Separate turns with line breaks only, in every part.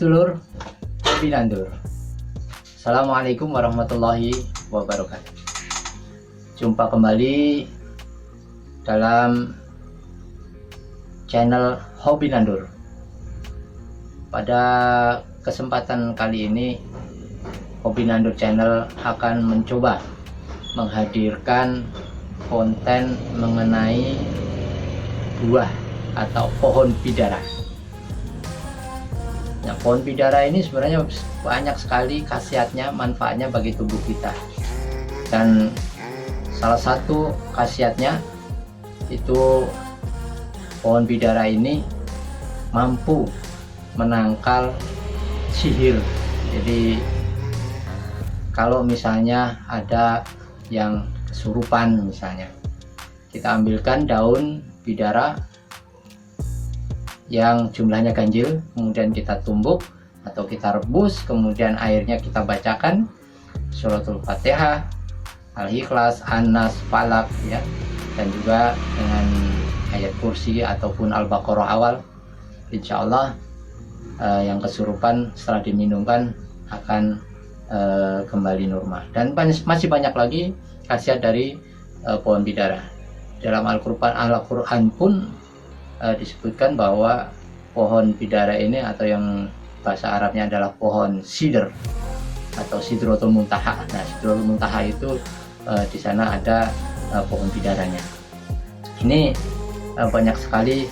sedulur Hobi Nandur. Assalamualaikum warahmatullahi wabarakatuh. Jumpa kembali dalam channel Hobi Nandur. Pada kesempatan kali ini Hobi Nandur channel akan mencoba menghadirkan konten mengenai buah atau pohon bidara. Nah, pohon bidara ini sebenarnya banyak sekali khasiatnya, manfaatnya bagi tubuh kita. Dan salah satu khasiatnya itu pohon bidara ini mampu menangkal sihir. Jadi kalau misalnya ada yang kesurupan misalnya, kita ambilkan daun bidara yang jumlahnya ganjil, kemudian kita tumbuk atau kita rebus, kemudian airnya kita bacakan suratul Fatihah, Al-Ikhlas, An-Nas, Falak ya, dan juga dengan ayat kursi ataupun Al-Baqarah awal. Insya Allah yang kesurupan setelah diminumkan akan kembali normal. Dan masih banyak lagi khasiat dari pohon bidara. Dalam Al-Quran pun disebutkan bahwa pohon bidara ini, atau yang bahasa Arabnya adalah pohon sidr atau Sidratul Muntaha. Nah, Sidratul Muntaha itu di sana ada pohon bidaranya. Ini banyak sekali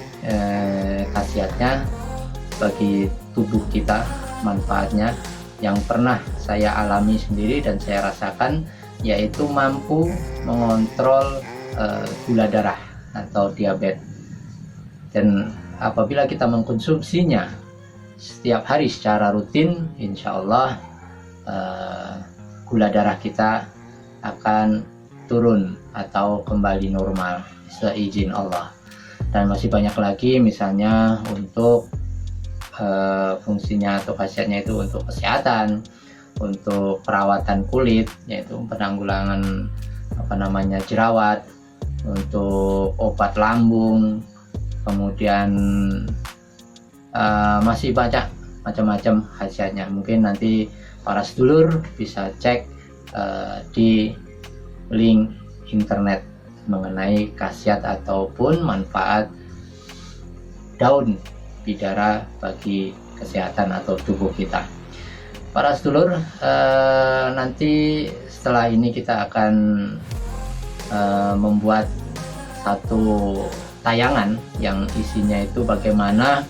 khasiatnya bagi tubuh kita, manfaatnya yang pernah saya alami sendiri dan saya rasakan, yaitu mampu mengontrol gula darah atau diabetes. Dan apabila kita mengkonsumsinya setiap hari secara rutin, insya Allah gula darah kita akan turun atau kembali normal seizin Allah. Dan masih banyak lagi, misalnya untuk fungsinya atau khasiatnya itu untuk kesehatan, untuk perawatan kulit, yaitu penanggulangan jerawat, untuk obat lambung, kemudian masih banyak macam-macam khasiatnya. Mungkin nanti para sedulur bisa cek di link internet mengenai khasiat ataupun manfaat daun bidara bagi kesehatan atau tubuh kita. Para sedulur, nanti setelah ini kita akan membuat satu tayangan yang isinya itu bagaimana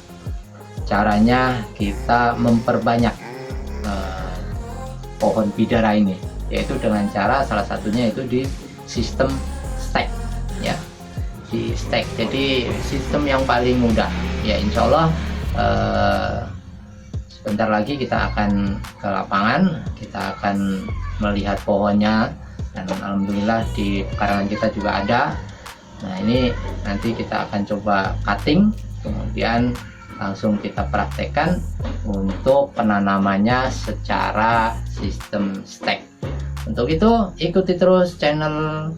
caranya kita memperbanyak pohon bidara ini, yaitu dengan cara salah satunya itu di sistem stack ya, di stack. Jadi sistem yang paling mudah ya, insya Allah sebentar lagi kita akan ke lapangan, kita akan melihat pohonnya, dan alhamdulillah di pekarangan kita juga ada. Nah, ini nanti kita akan coba cutting, kemudian langsung kita praktekkan untuk penanamannya secara sistem stack. Untuk itu ikuti terus channel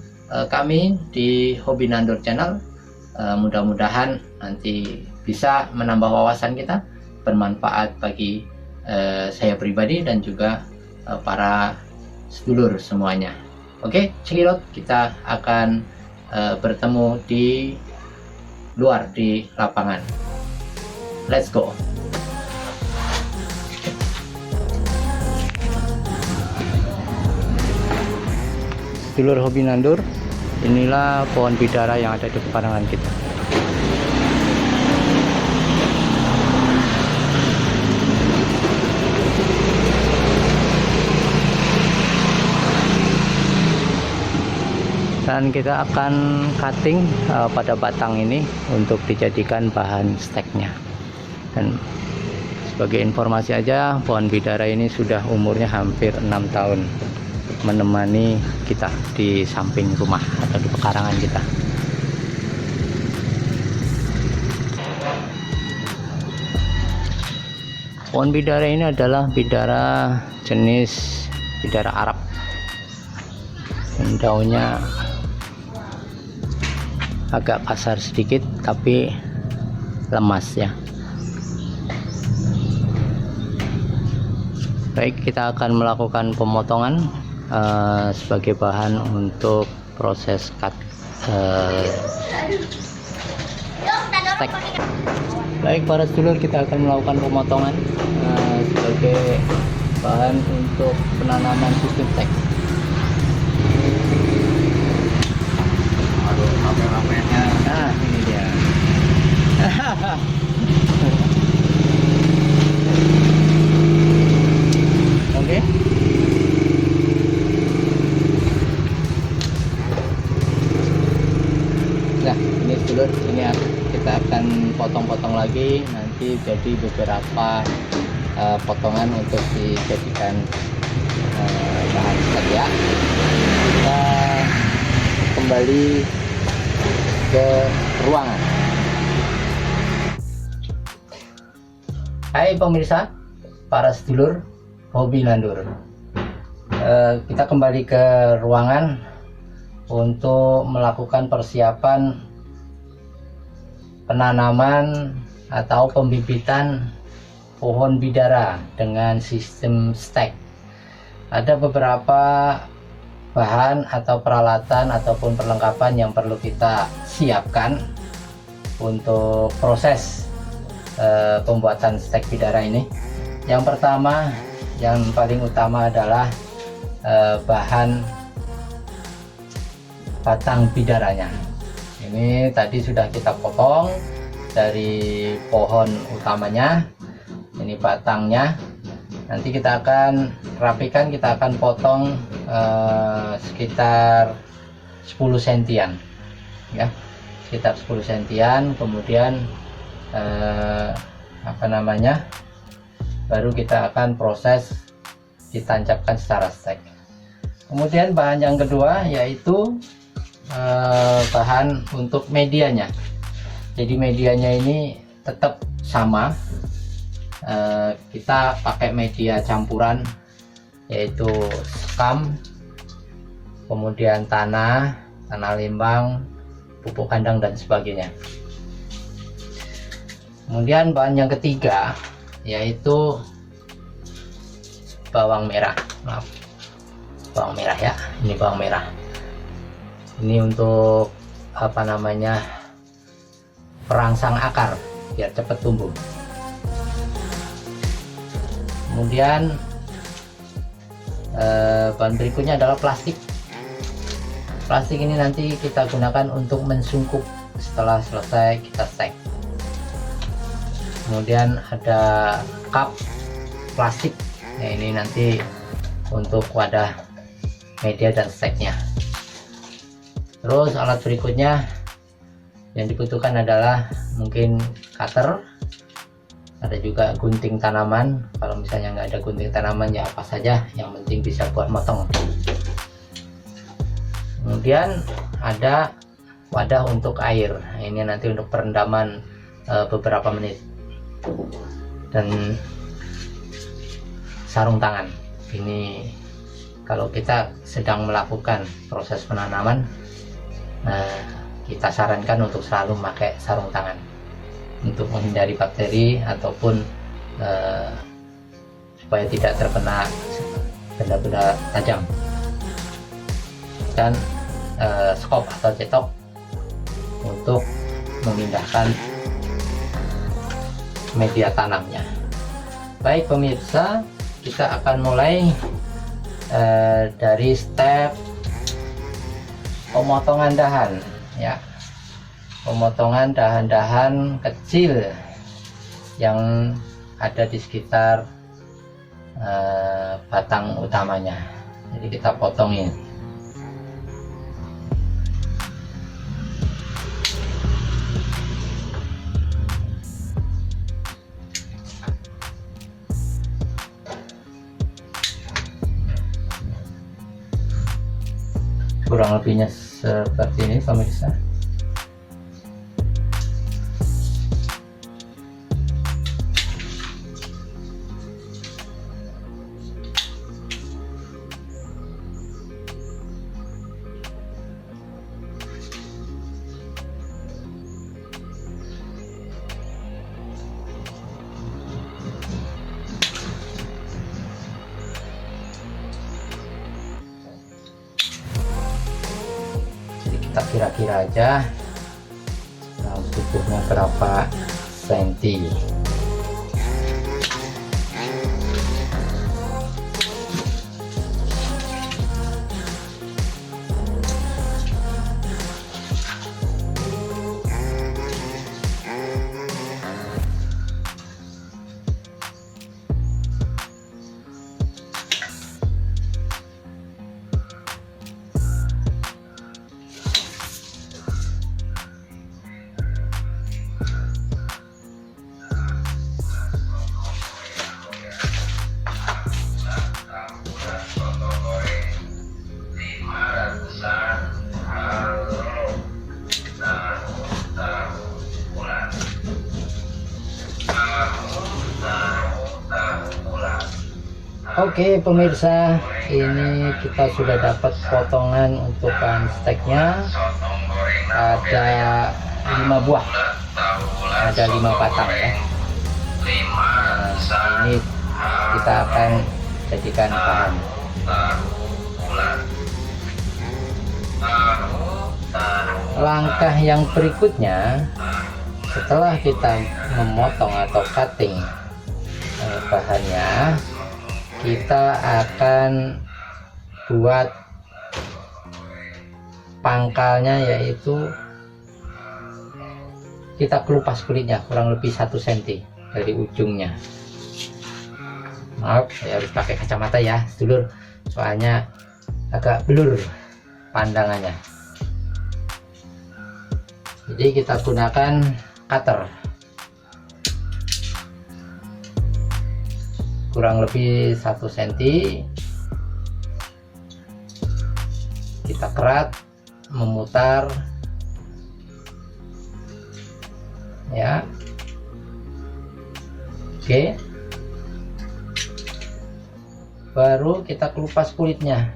kami di Hobi Nandur channel. Mudah-mudahan nanti bisa menambah wawasan kita, bermanfaat bagi saya pribadi dan juga para sedulur semuanya. Oke, cekidot, kita akan bertemu di luar di lapangan. Let's go. Sedulur Hobi Nandur, inilah pohon bidara yang ada di pekarangan kita. Dan kita akan cutting pada batang ini untuk dijadikan bahan steknya. Dan sebagai informasi aja, pohon bidara ini sudah umurnya hampir 6 tahun menemani kita di samping rumah atau di pekarangan kita. Pohon bidara ini adalah bidara jenis bidara Arab. Dan daunnya agak kasar sedikit tapi lemas ya. Baik, kita akan melakukan pemotongan sebagai bahan untuk proses cut steak. Baik para sedulur, kita akan melakukan pemotongan sebagai bahan untuk penanaman sistem steak. Aduh, rapi-rapinya. Nah, ini dia. Oke. Nah, ini sedulur, ini kita akan potong-potong lagi, nanti jadi beberapa potongan untuk dijadikan bahan steak ya. Kita kembali ke ruangan. Hai pemirsa, para sedulur hobi nandur, kita kembali ke ruangan untuk melakukan persiapan penanaman atau pembibitan pohon bidara dengan sistem stek. Ada beberapa bahan atau peralatan ataupun perlengkapan yang perlu kita siapkan untuk proses pembuatan stek bidara ini. Yang pertama, yang paling utama adalah bahan batang bidaranya. Ini tadi sudah kita potong dari pohon utamanya. Ini batangnya. Nanti kita akan rapikan, kita akan potong sekitar 10 sentian ya, sekitar 10 sentian. Kemudian baru kita akan proses ditancapkan secara stek. Kemudian bahan yang kedua yaitu bahan untuk medianya. Jadi medianya ini tetap sama, kita pakai media campuran yaitu sekam, kemudian tanah limbang, pupuk kandang dan sebagainya. Kemudian bahan yang ketiga yaitu bawang merah. Bawang merah ya, ini bawang merah. Ini untuk perangsang akar biar cepat tumbuh. Kemudian bahan berikutnya adalah plastik. Plastik ini nanti kita gunakan untuk mensungkup setelah selesai kita stek. Kemudian ada cup plastik, nah, ini nanti untuk wadah media dan steknya. Terus alat berikutnya yang dibutuhkan adalah mungkin cutter, ada juga gunting tanaman. Kalau misalnya nggak ada gunting tanaman ya apa saja, yang penting bisa buat motong. Kemudian ada wadah untuk air, ini nanti untuk perendaman beberapa menit, dan sarung tangan. Ini kalau kita sedang melakukan proses penanaman, kita sarankan untuk selalu memakai sarung tangan untuk menghindari bakteri ataupun supaya tidak terkena benda-benda tajam. Dan skop atau cetok untuk memindahkan media tanamnya. Baik pemirsa, kita akan mulai dari step pemotongan dahan ya, pemotongan dahan-dahan kecil yang ada di sekitar batang utamanya. Jadi kita potongin. Kurang lebihnya seperti ini pemirsa. kita kira-kira aja. Nah, butuhnya berapa senti. Oke pemirsa, ini kita sudah dapat potongan untuk bahan steaknya. Ada 5 buah, ada 5 batang ya. Nah, ini kita akan jadikan bahan. Langkah yang berikutnya, setelah kita memotong atau cutting bahannya, kita akan buat pangkalnya, yaitu kita kelupas kulitnya kurang lebih 1 cm dari ujungnya. Maaf, saya harus pakai kacamata ya sedulur, soalnya agak blur pandangannya. Jadi kita gunakan cutter kurang lebih 1 cm, kita kerat, memutar ya. Oke, baru kita kelupas kulitnya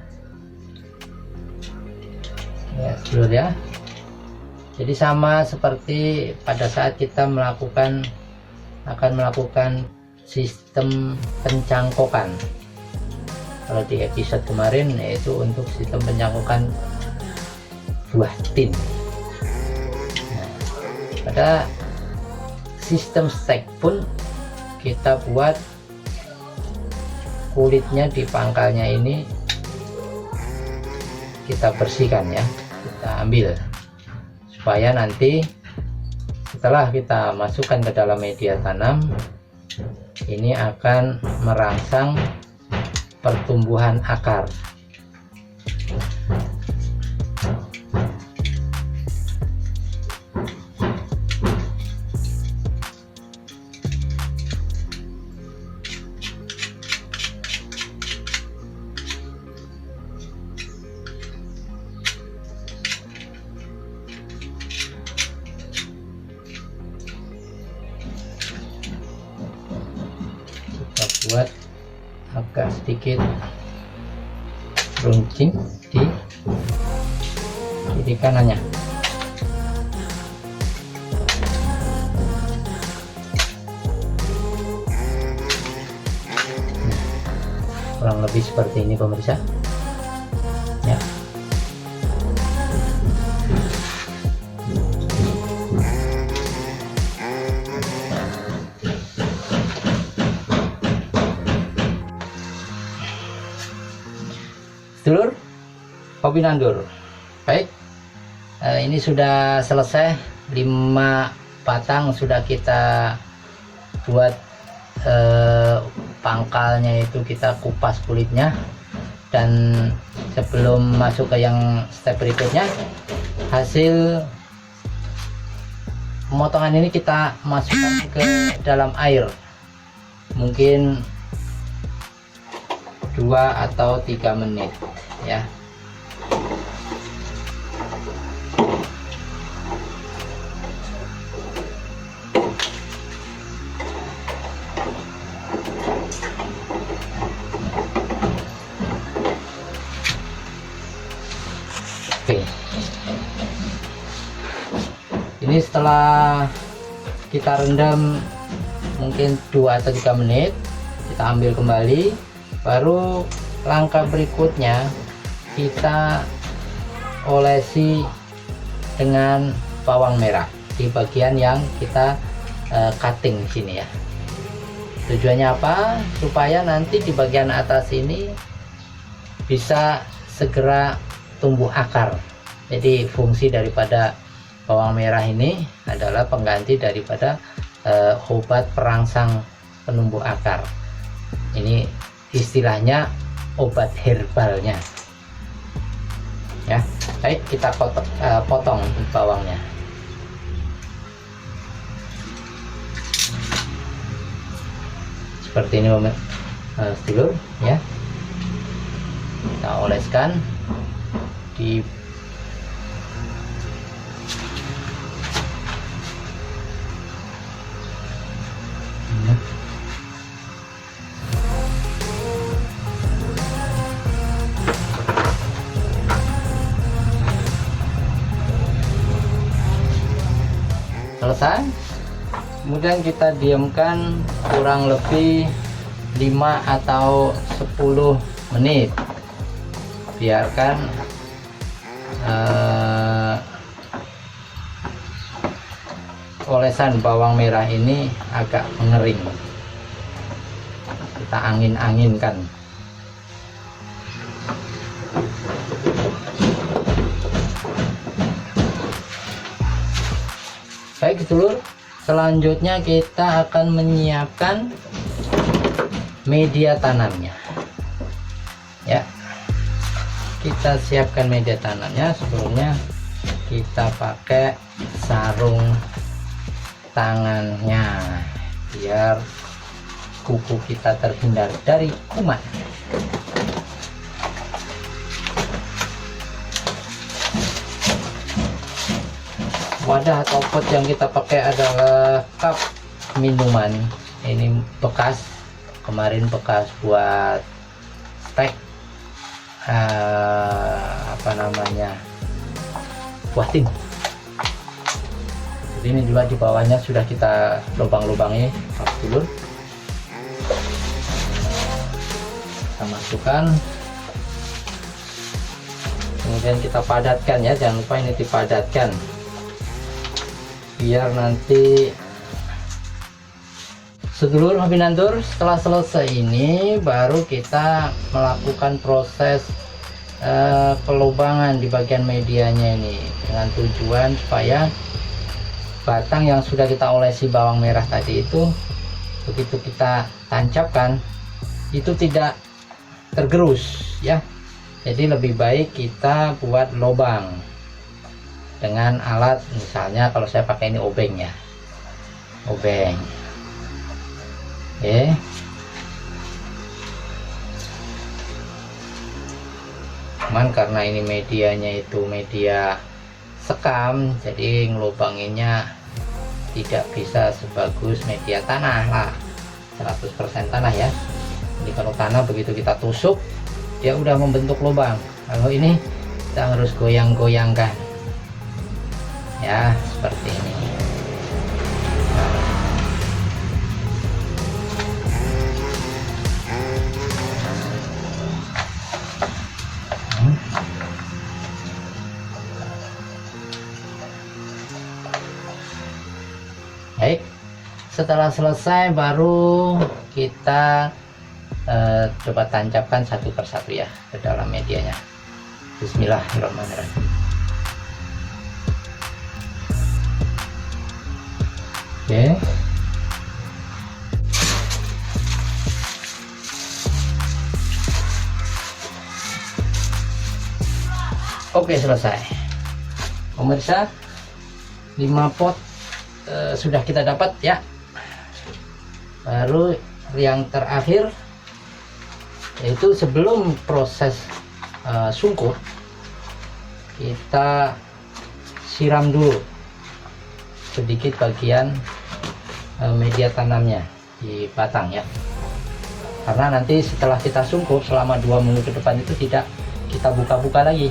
ya sedulur ya. Jadi sama seperti pada saat kita akan melakukan sistem pencangkokan. Kalau di episode kemarin yaitu untuk sistem pencangkokan buah tin. Nah, pada sistem steak pun kita buat kulitnya di pangkalnya ini kita bersihkan ya, kita ambil supaya nanti setelah kita masukkan ke dalam media tanam, ini akan merangsang pertumbuhan akar. Buat agak sedikit runcing di kiri kanannya. Kurang lebih seperti ini pemirsa ya. Dulur, hobi nandur. Baik, ini sudah selesai. 5 batang sudah kita buat, pangkalnya itu kita kupas kulitnya. Dan sebelum masuk ke yang step berikutnya, hasil pemotongan ini kita masukkan ke dalam air, mungkin 2 atau 3 menit ya. Oke, ini setelah kita rendam mungkin 2 atau 3 menit, kita ambil kembali. Baru langkah berikutnya kita olesi dengan bawang merah di bagian yang kita cutting di sini ya. Tujuannya apa? Supaya nanti di bagian atas ini bisa segera tumbuh akar. Jadi fungsi daripada bawang merah ini adalah pengganti daripada obat perangsang penumbuh akar. Ini istilahnya obat herbalnya ya. Baik, kita potong bawangnya. Seperti ini sedulur ya. Kita oleskan di selesai. Kemudian kita diamkan kurang lebih 5 atau 10 menit. Biarkan olesan bawang merah ini agak mengering. Kita angin-anginkan. Baik sedulur, selanjutnya kita akan menyiapkan media tanamnya ya. Kita siapkan media tanamnya. Sebelumnya kita pakai sarung tangannya biar kuku kita terhindar dari kuman. Wadah atau pot yang kita pakai adalah cup minuman. Ini bekas, kemarin bekas buat stek buatin. Jadi ini juga di bawahnya sudah kita lubang-lubangi dulu. Kita masukkan, kemudian kita padatkan ya, jangan lupa ini dipadatkan biar nanti sedulur Mapinandur. Setelah selesai ini baru kita melakukan proses pelubangan di bagian medianya ini, dengan tujuan supaya batang yang sudah kita olesi bawang merah tadi itu begitu kita tancapkan itu tidak tergerus ya. Jadi lebih baik kita buat lubang dengan alat, misalnya kalau saya pakai ini obeng ya, obeng. Oke, cuman karena ini medianya itu media sekam, jadi ngelubanginnya tidak bisa sebagus media tanah lah, 100% tanah ya. Jadi kalau tanah begitu kita tusuk dia udah membentuk lubang. Kalau ini kita harus goyang-goyangkan ya, seperti ini. Baik, setelah selesai baru kita coba tancapkan satu persatu ya ke dalam medianya. Bismillahirrahmanirrahim. Oke, selesai pemirsa. 5 pot sudah kita dapat ya. Baru yang terakhir yaitu sebelum proses sungkur, kita siram dulu sedikit bagian media tanamnya di batang ya, karena nanti setelah kita sungkur selama 2 minggu ke depan itu tidak kita buka-buka lagi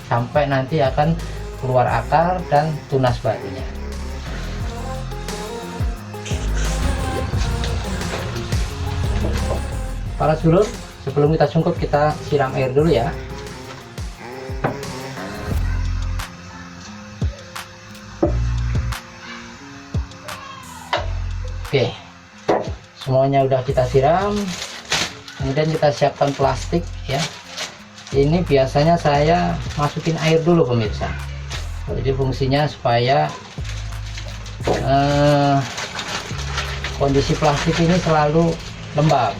sampai nanti akan keluar akar dan tunas barunya. Para sedulur, sebelum kita sungkup kita siram air dulu ya. Oke, semuanya udah kita siram. Kemudian kita siapkan plastik ya. Ini biasanya saya masukin air dulu pemirsa. Jadi fungsinya supaya kondisi plastik ini selalu lembab.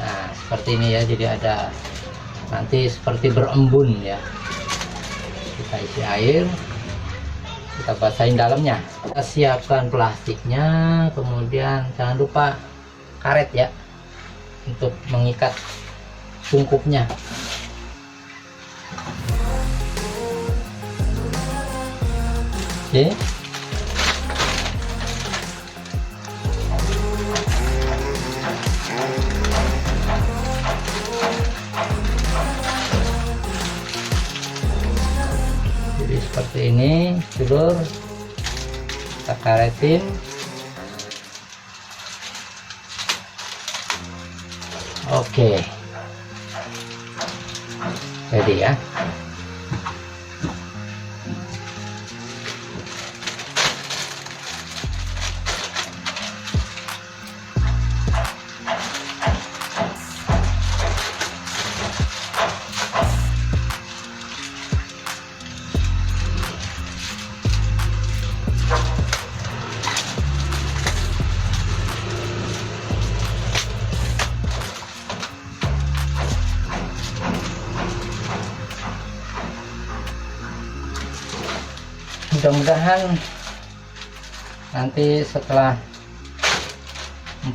Nah seperti ini ya, jadi ada nanti seperti berembun ya. Kita isi air, kita basahin dalamnya, kita siapkan plastiknya, kemudian jangan lupa karet ya untuk mengikat sungkupnya. Oke. Jadi seperti ini, sedulur, kita karetin. Oke, jadi ya. Mudah-mudahan nanti setelah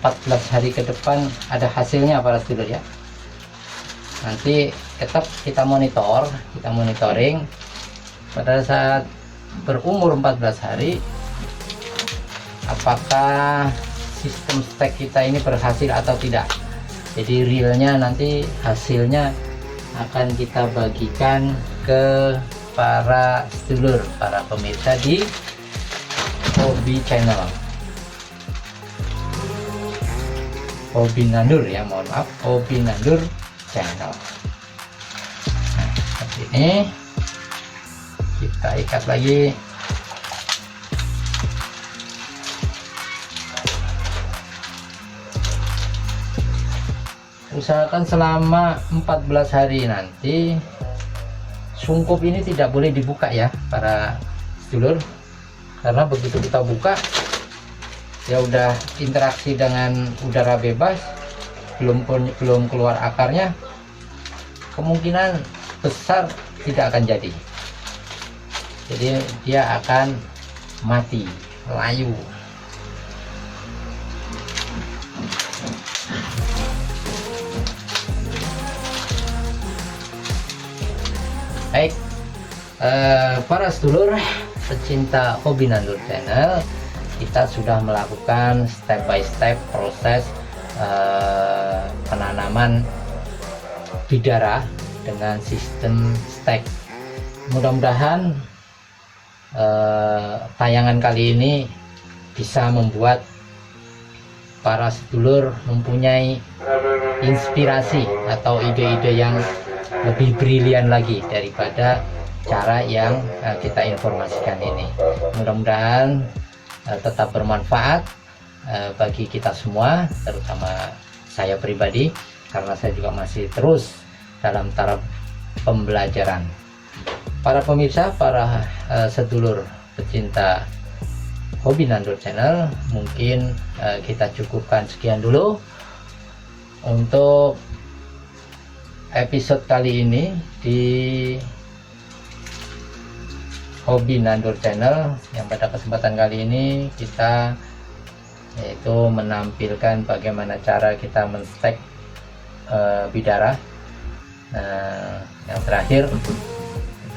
14 hari ke depan ada hasilnya para sedulur ya. Nanti tetap kita monitoring pada saat berumur 14 hari apakah sistem stek kita ini berhasil atau tidak. Jadi realnya nanti hasilnya akan kita bagikan ke para sedulur, para pemirsa di Hobi Channel, Hobi Nandur ya, mohon maaf, Hobi Nandur Channel. Nah, seperti ini kita ikat lagi. Usahakan selama 14 hari nanti sungkup ini tidak boleh dibuka ya para sedulur, karena begitu kita buka ya udah interaksi dengan udara bebas, belum keluar akarnya, kemungkinan besar tidak akan jadi dia akan mati, layu. Baik, para sedulur pecinta Hobi Nandur Channel, kita sudah melakukan step by step proses penanaman bidara dengan sistem stek. Mudah-mudahan tayangan kali ini bisa membuat para sedulur mempunyai inspirasi atau ide-ide yang lebih brilian lagi daripada cara yang kita informasikan ini. Mudah-mudahan tetap bermanfaat bagi kita semua, terutama saya pribadi, karena saya juga masih terus dalam taraf pembelajaran. Para pemirsa, para sedulur pecinta Hobi Nandur Channel, mungkin kita cukupkan sekian dulu untuk episode kali ini di Hobi Nandur Channel, yang pada kesempatan kali ini kita yaitu menampilkan bagaimana cara kita menstek bidara. Yang terakhir,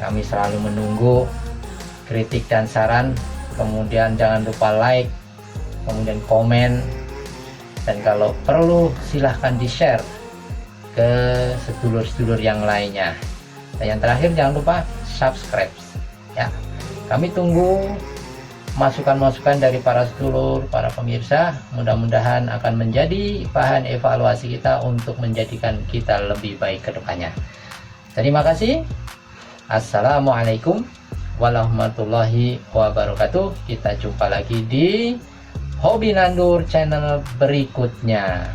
kami selalu menunggu kritik dan saran, kemudian jangan lupa like, kemudian komen, dan kalau perlu silahkan di share ke sedulur-sedulur yang lainnya. Dan yang terakhir, jangan lupa subscribe ya. Kami tunggu masukan-masukan dari para sedulur, para pemirsa. Mudah-mudahan akan menjadi bahan evaluasi kita untuk menjadikan kita lebih baik ke depannya. Terima kasih. Assalamualaikum warahmatullahi wabarakatuh. Kita jumpa lagi di Hobi Nandur channel berikutnya.